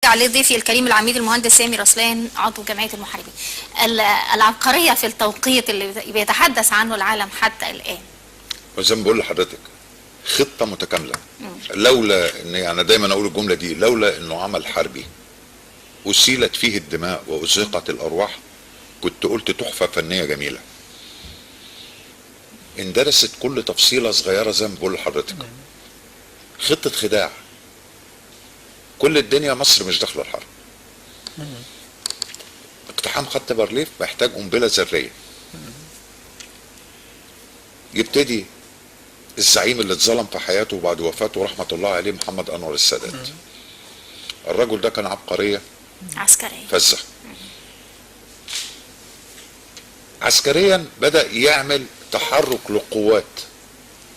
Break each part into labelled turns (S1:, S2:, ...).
S1: عليه ضيفي الكريم العميد المهندس سامي رسلان عضو جمعية المحاربين. العبقرية في التوقيت اللي بيتحدث عنه العالم حتى الآن.
S2: وزي ما بقول لحضرتك خطة متكاملة. لولا ان يعني دايما اقول الجملة دي، لولا انه عمل حربي أسيلت فيه الدماء وأزهقت الأرواح كنت قلت تحفة فنية جميلة. اندرست كل تفصيلة صغيرة زي ما بقول لحضرتك. خطة خداع. كل الدنيا مصر مش داخله الحرب. اقتحام خط بارليف محتاج قنبله ذريه. يبتدي الزعيم اللي اتظلم في حياته بعد وفاته رحمه الله عليه محمد انور السادات. الرجل ده كان عبقريه
S1: عسكريه
S2: فزه. عسكريا بدأ يعمل تحرك لقوات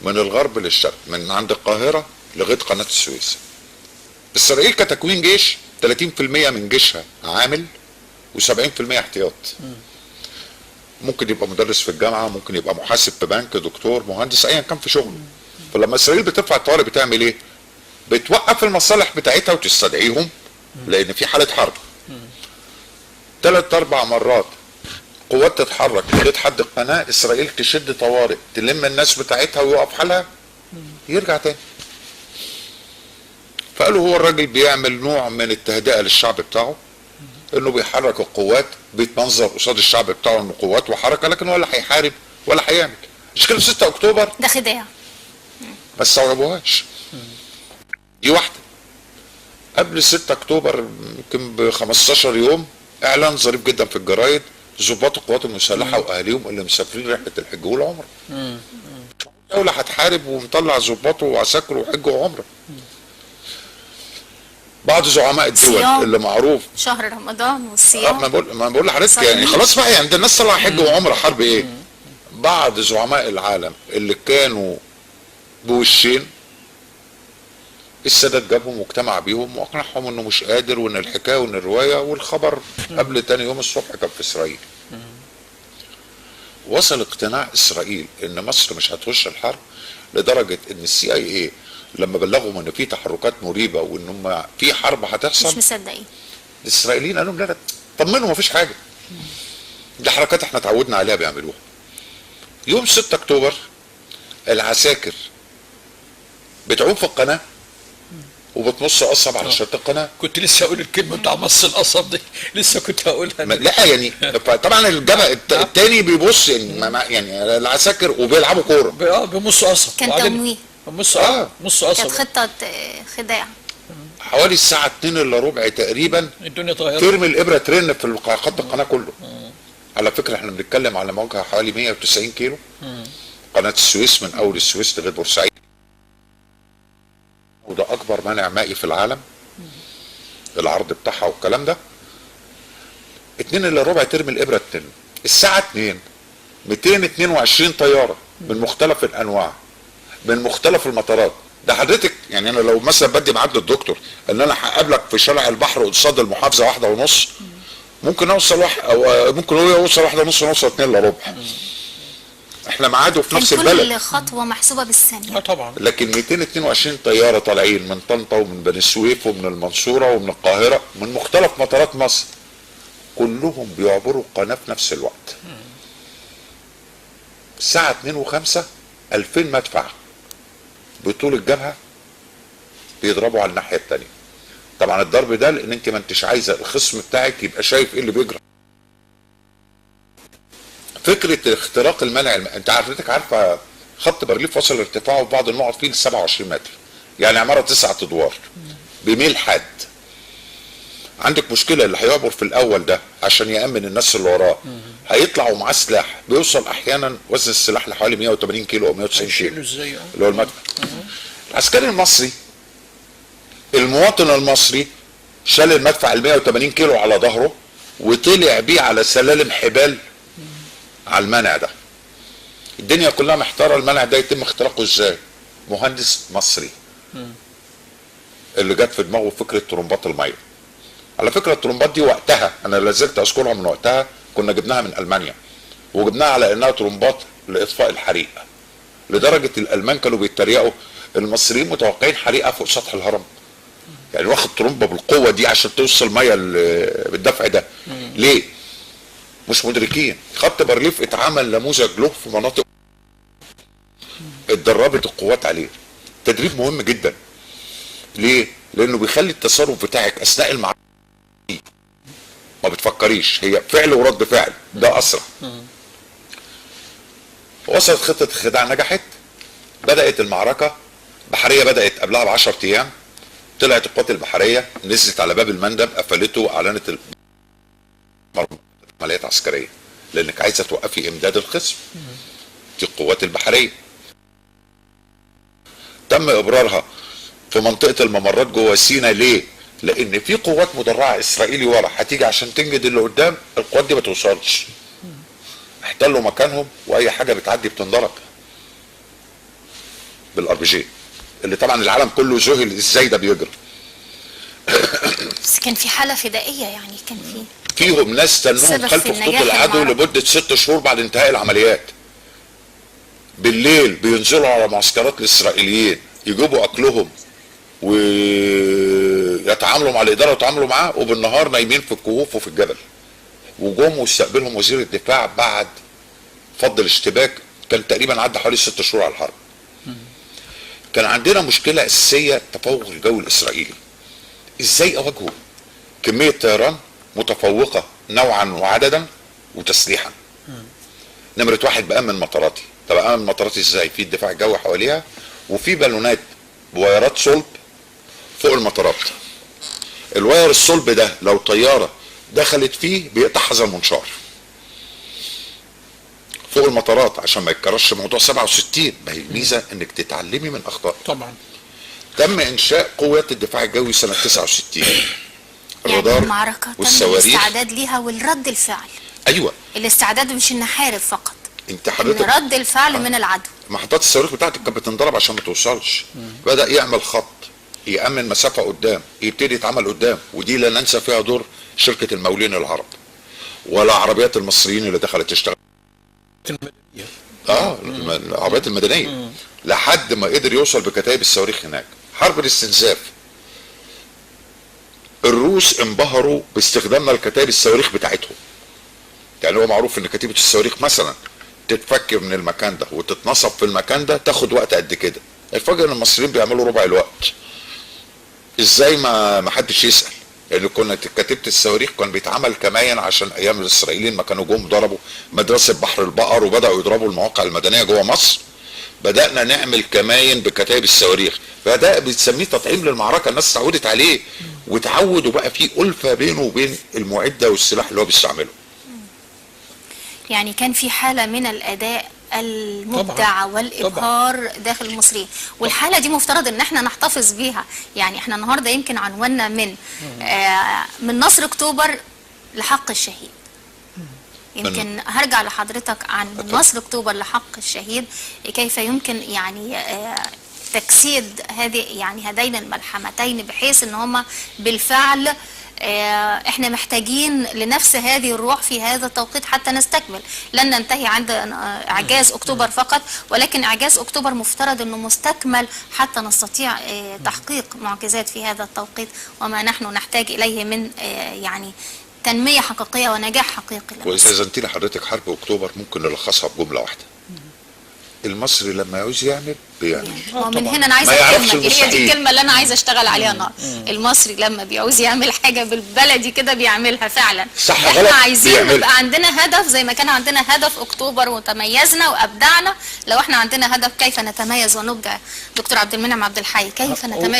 S2: من الغرب للشرق، من عند القاهره لغايه قناه السويس. اسرائيل كتكوين جيش 30% من جيشها عامل و70% احتياط. ممكن يبقى مدرس في الجامعه، ممكن يبقى محاسب في بنك، دكتور، مهندس، ايا كان في شغله. فلما اسرائيل بترفع الطوارئ بتعمل ايه؟ بتوقف المصالح بتاعتها وتستدعيهم لان في حاله حرب. 3-4 مرات قوات تتحرك لغايه حد القناه، اسرائيل تشد طوارئ تلم الناس بتاعتها ويقف حالها يرجع تاني. فقالوا هو الراجل بيعمل نوع من التهدئه للشعب بتاعه، انه بيحرك القوات، بيتمنظر قصاد الشعب بتاعه انه قوات وحركه، لكن ولا هيحارب ولا هيعمل. مش كده 6 اكتوبر
S1: ده خداع.
S2: ما استوعبوهاش. دي واحده. قبل 6 اكتوبر يمكن ب 15 يوم اعلان ظريف جدا في الجرايد، ضباط القوات المسلحه واهاليهم اللي مسافرين رحله الحج والعمره. الدوله هتحارب ومطلع ضباطه وعساكره وحج وعمره. بعض زعماء الدول اللي معروف
S1: شهر رمضان والصيام.
S2: ما بقول لحضرتك يعني خلاص بقى، يعني ده الناس طلع حج وعمره، حرب ايه؟ بعض زعماء العالم اللي كانوا بوشين السادات جابهم واجتمع بيهم واقنعهم انه مش قادر، وان الحكايه وان الروايه، والخبر قبل تاني يوم الصبح كان في اسرائيل. وصل اقتناع اسرائيل ان مصر مش هتخش الحرب لدرجه ان CIA لما بلغهم ان في تحركات مريبه وان هم في حرب هتحصل
S1: مش مصدقين.
S2: الاسرائيليين قالوا لهم لا طمنوا مفيش حاجه، دي حركات احنا اتعودنا عليها بيعملوها. يوم 6 اكتوبر العساكر بتعوم في القناه وبتمص قصب على شط القناه.
S3: كنت لسه اقول الكلمه بتاع مص القصب دي، لسه كنت هقولها.
S2: لا يعني طبعا الجبهه التاني بيبص يعني العساكر وبيلعبوا كوره.
S3: بيمصوا قصب.
S1: كان تمويه.
S3: مص قصب.
S1: كانت خطه خداع.
S2: حوالي الساعه 2 الا ربع تقريبا
S3: الدنيا اتغيرت،
S2: ترمي الابره ترن في خط القناه كله. على فكره احنا بنتكلم على موجها حوالي 190 كيلو. قناه السويس من اول السويس لغايه بورسعيد، وده اكبر مانع مائي في العالم. العرض بتاعها والكلام ده 2 الا ربع ترمي الابره التن. الساعه 2 222 طياره من مختلف الانواع من مختلف المطارات. ده حضرتك يعني انا لو مثلا بدي ميعاد للدكتور ان انا هقابلك في شارع البحر قصاد المحافظه 1:30، ممكن اوصل او ممكن هو يوصل 1:30 ونوصل 2 الا ربع. احنا ميعاده في نفس البلد.
S1: كل خطوه محسوبه بالثانيه.
S3: طبعا.
S2: لكن 222 طياره طالعين من طنطا ومن بني سويف ومن المنصوره ومن القاهره من مختلف مطارات مصر، كلهم بيعبروا القناه في نفس الوقت. الساعه 2:05 2000 مدفع بطول الجبهه بيضربوا على الناحيه الثانيه. طبعا الضرب ده لان انت ما انتش عايزه الخصم بتاعك يبقى شايف ايه اللي بيجرى. فكره اختراق المنع انت حضرتك عارفه خط بارليف وصل ارتفاعه في بعض النقط فيه ل 27 متر، يعني عماره 9 ادوار بميل حاد. عندك مشكله اللي هيعبر في الاول ده عشان يامن الناس اللي وراه هيطلع ومعاه سلاح بيوصل احيانا وزن السلاح لحوالي 180 كيلو او 190 كيلو اللي هو المدفع. العسكري المصري المواطن المصري شال المدفع ال 180 كيلو على ظهره وطلع بيه على سلالم حبال على المنع ده. الدنيا كلها محتاره المنع ده يتم اختراقه ازاي. مهندس مصري اللي جت في دماغه فكره طرمبات الميه. على فكره الطرمبات دي وقتها انا لازلت اذكرها من وقتها كنا جبناها من المانيا وجبناها على انها طرمبات لاطفاء الحريق، لدرجه الالمان كانوا بيتريقوا المصريين متوقعين حريقه فوق سطح الهرم. يعني واخد طرمبه بالقوه دي عشان توصل ميه بالدفع ده. ليه؟ مش مدركين. خط بارليف اتعمل نموذج له في مناطق اتدربت القوات عليه. تدريب مهم جدا. ليه؟ لانه بيخلي التصرف بتاعك اثناء المعركه ما بتفكريش، هي فعل ورد فعل، ده اسرع. وصلت خطه الخداع، نجحت. بدات المعركه بحريه، بدات قبلها ب10 ايام. طلعت القوات البحريه نزلت على باب المندب، قفلته واعلنت عمليات عسكريه، لانك عايزه توقفي امداد الخصم. دي القوات البحريه تم ابرارها في منطقه الممرات جوه سيناء. ليه؟ لان في قوات مدرعه اسرائيلي ورا هتيجي عشان تنجد اللي قدام، القوات دي ما توصلش، احتلوا مكانهم واي حاجه بتعدي بتنضرب بالار بي جي، اللي طبعا العالم كله ذهل ازاي ده بيجري.
S1: بس كان في حاله فدائيه، يعني كان
S2: فيهم ناس تنهم خلف خطوط العدو لمده 6 شهور بعد انتهاء العمليات. بالليل بينزلوا على معسكرات الاسرائيليين يجيبوا اكلهم ويتعاملوا مع الاداره ويتعاملوا معاه، وبالنهار نايمين في الكهوف وفي الجبل. وجم واستقبلهم وزير الدفاع بعد فض الاشتباك، كان تقريبا عدى حوالي 6 شهور على الحرب. كان عندنا مشكله اساسيه، تفوق الجو الاسرائيلي. ازاي اواجهه؟ كميه طيران متفوقه نوعا وعددا وتسليحا. نمره واحد بامن مطاراتي. طب امن مطاراتي ازاي؟ في الدفاع الجوي حواليها، وفي بالونات بوايرات صلب فوق المطارات. الواير الصلب ده لو طياره دخلت فيه بيقطع حذر المنشار فوق المطارات عشان ما يتكررش موضوع 67. ما هي الميزه انك تتعلمي من اخطاء.
S3: طبعا.
S2: تم انشاء قوات الدفاع الجوي سنه 69.
S1: يعني المعركه تم
S2: والصواريخ،
S1: الاستعداد ليها والرد الفعل.
S2: ايوه،
S1: الاستعداد مش ان نحارب فقط،
S2: انت حضرتك
S1: ان رد الفعل من العدو.
S2: محطات الصواريخ بتاعتك كانت بتنضرب عشان ما توصلش. بدا يعمل خط يامن مسافه قدام، يبتدي يتعمل قدام. ودي لا ننسى فيها دور شركه المقاولين العرب ولا عربيات المصريين اللي دخلت تشتغل. العربيات المدنيه لحد ما قدر يوصل بكتائب الصواريخ هناك. حرب الاستنزاف، الروس انبهروا باستخدامنا لكتائب الصواريخ بتاعتهم. يعني هو معروف ان كتيبه الصواريخ مثلا تتفك من المكان ده وتتنصب في المكان ده تاخد وقت قد كده. الفجأة ان المصريين بيعملوا ربع الوقت. ازاي؟ ما حدش يسأل. لان كنا كتيبه الصواريخ كان بيتعمل كماين عشان ايام الاسرائيليين ما كانوا جم ضربوا مدرسه بحر البقر وبداوا يضربوا المواقع المدنيه جوه مصر. بدانا نعمل كماين بكتائب الصواريخ، فده بتسميه تطعيم للمعركه. الناس اتعودت عليه وتعودوا بقى في ألفة بينه وبين المعده والسلاح اللي هو بيستعمله.
S1: يعني كان في حاله من الاداء المبدع والابهار داخل المصريين، والحاله دي مفترض ان احنا نحتفظ بيها. يعني احنا النهارده يمكن عنواننا من نصر اكتوبر لحق الشهيد. يمكن هرجع لحضرتك عن نصر اكتوبر لحق الشهيد، كيف يمكن يعني تجسيد هذين الملحمتين بحيث ان هما بالفعل احنا محتاجين لنفس هذه الروح في هذا التوقيت حتى نستكمل. لن ننتهي عند اعجاز اكتوبر فقط، ولكن اعجاز اكتوبر مفترض انه مستكمل حتى نستطيع تحقيق معجزات في هذا التوقيت، وما نحن نحتاج اليه من يعني تنمية حقيقية ونجاح حقيقي.
S2: واذا زنتي لحضرتك حرب اكتوبر ممكن نلخصها بجملة واحدة: المصري لما يعوز يعمل بيعمل.
S1: ومن هنا انا عايزه اكمل، هي دي الكلمه اللي انا عايزه اشتغل عليها النهارده. المصري لما بيعوز يعمل حاجه بالبلدي كده بيعملها فعلا.
S2: صح
S1: احنا
S2: غلط
S1: عايزين يبقى عندنا هدف زي ما كان عندنا هدف اكتوبر وتميزنا وابدعنا. لو احنا عندنا هدف كيف نتميز ونبدع. دكتور عبد المنعم عبد الحي، كيف نتميز